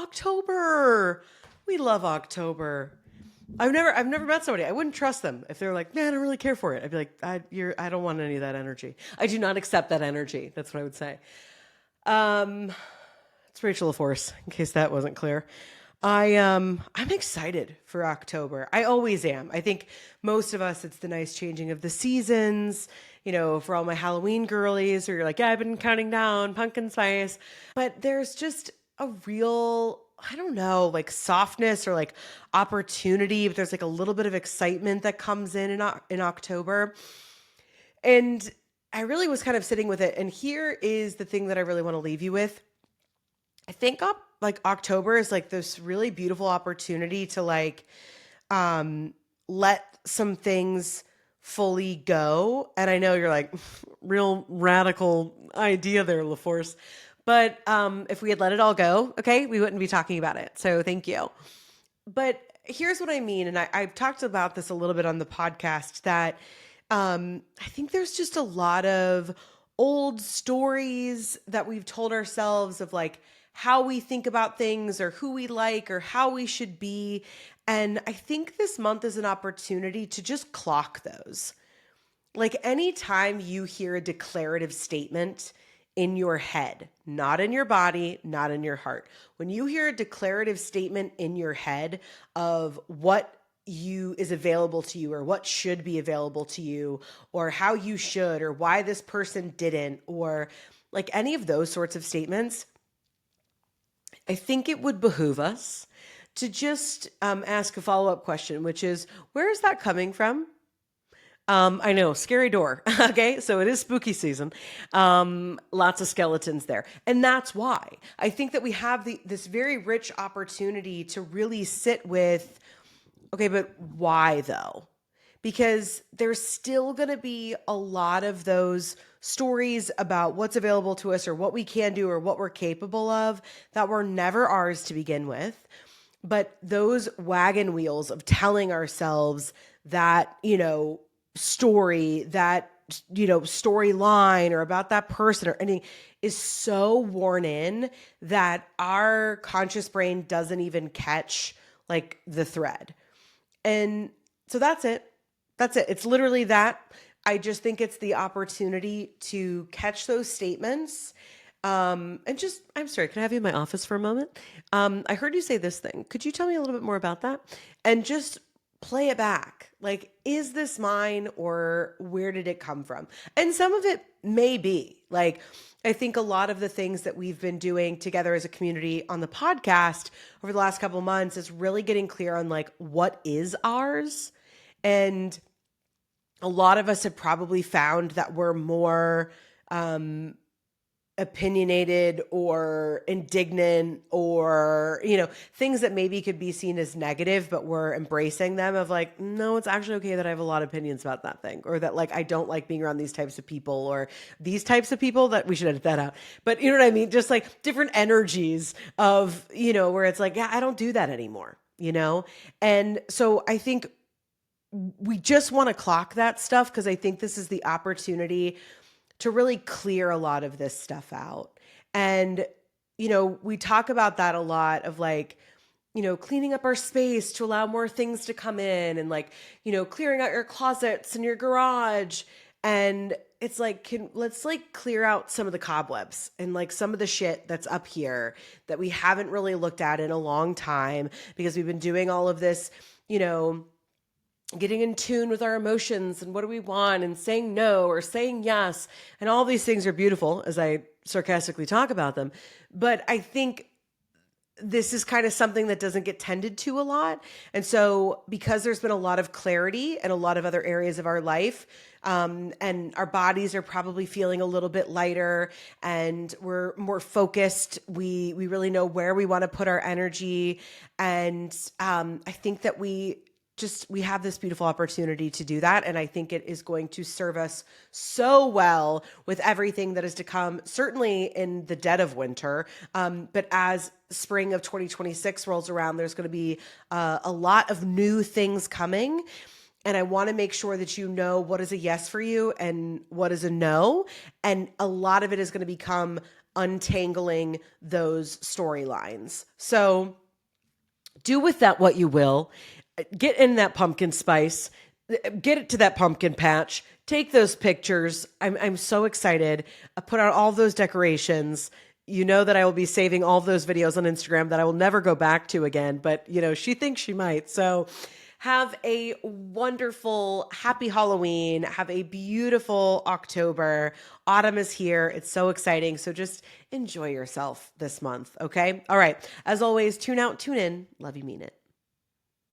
October. We love October. I've never met somebody. I wouldn't trust them if they're like, man, I don't really care for it. I'd be like, I don't want any of that energy. I do not accept that energy. That's what I would say. Um, it's Rachel LaForce, in case that wasn't clear. I'm excited for October. I always am. I think most of us, it's the nice changing of the seasons. For all my Halloween girlies, or you're like, yeah, I've been counting down pumpkin spice. But there's just a real, I don't know, like softness or like opportunity. But there's like a little bit of excitement that comes in October. And I really was kind of sitting with it. And here is the thing that I really want to leave you with. I think like October is like this really beautiful opportunity to like let some things fully go. And I know you're like real radical idea there, LaForce. But if we had let it all go, okay, we wouldn't be talking about it. So thank you. But here's what I mean, and I've talked about this a little bit on the podcast, that I think there's just a lot of old stories that we've told ourselves of like how we think about things or who we like or how we should be. And I think this month is an opportunity to just clock those. Like anytime you hear a declarative statement in your head, not in your body, not in your heart. When you hear a declarative statement in your head of what you is available to you or what should be available to you or how you should or why this person didn't or like any of those sorts of statements, I think it would behoove us to just ask a follow-up question, which is, where is that coming from? I know, scary door. Okay, so it is spooky season. Lots of skeletons there. And that's why. I think that we have this very rich opportunity to really sit with, okay, but why though? Because there's still going to be a lot of those stories about what's available to us or what we can do or what we're capable of that were never ours to begin with. But those wagon wheels of telling ourselves that, story, that, storyline or about that person or anything is so worn in that our conscious brain doesn't even catch like the thread. And so that's it. That's it. It's literally that. I just think it's the opportunity to catch those statements. And just, I'm sorry, can I have you in my office for a moment? I heard you say this thing. Could you tell me a little bit more about that? And just play it back. Like, is this mine or where did it come from? And some of it may be like, I think a lot of the things that we've been doing together as a community on the podcast over the last couple of months is really getting clear on like what is ours. And a lot of us have probably found that we're more opinionated or indignant or, things that maybe could be seen as negative, but we're embracing them of like, no, it's actually okay that I have a lot of opinions about that thing, or that like, I don't like being around these types of people or these types of people. That we should edit that out. But you know what I mean? Just like different energies of, where it's like, yeah, I don't do that anymore, And so I think we just want to clock that stuff because I think this is the opportunity to really clear a lot of this stuff out. And, we talk about that a lot of like, cleaning up our space to allow more things to come in and like, clearing out your closets and your garage. And it's like, let's like clear out some of the cobwebs and like some of the shit that's up here that we haven't really looked at in a long time because we've been doing all of this, getting in tune with our emotions and what do we want and saying no or saying yes. And all these things are beautiful as I sarcastically talk about them. But I think this is kind of something that doesn't get tended to a lot. And because there's been a lot of clarity in a lot of other areas of our life, and our bodies are probably feeling a little bit lighter and we're more focused. We really know where we want to put our energy. And I think that we have this beautiful opportunity to do that. And I think it is going to serve us so well with everything that is to come, certainly in the dead of winter. But as spring of 2026 rolls around, there's going to be a lot of new things coming. And I want to make sure that you know what is a yes for you and what is a no. And a lot of it is going to become untangling those storylines. So do with that what you will. Get in that pumpkin spice, get it to that pumpkin patch, take those pictures. I'm so excited. I put out all those decorations. You know that I will be saving all of those videos on Instagram that I will never go back to again, but she thinks she might. So have a wonderful, happy Halloween. Have a beautiful October. Autumn is here. It's so exciting. So just enjoy yourself this month. Okay. All right. As always, tune out, tune in. Love you, mean it.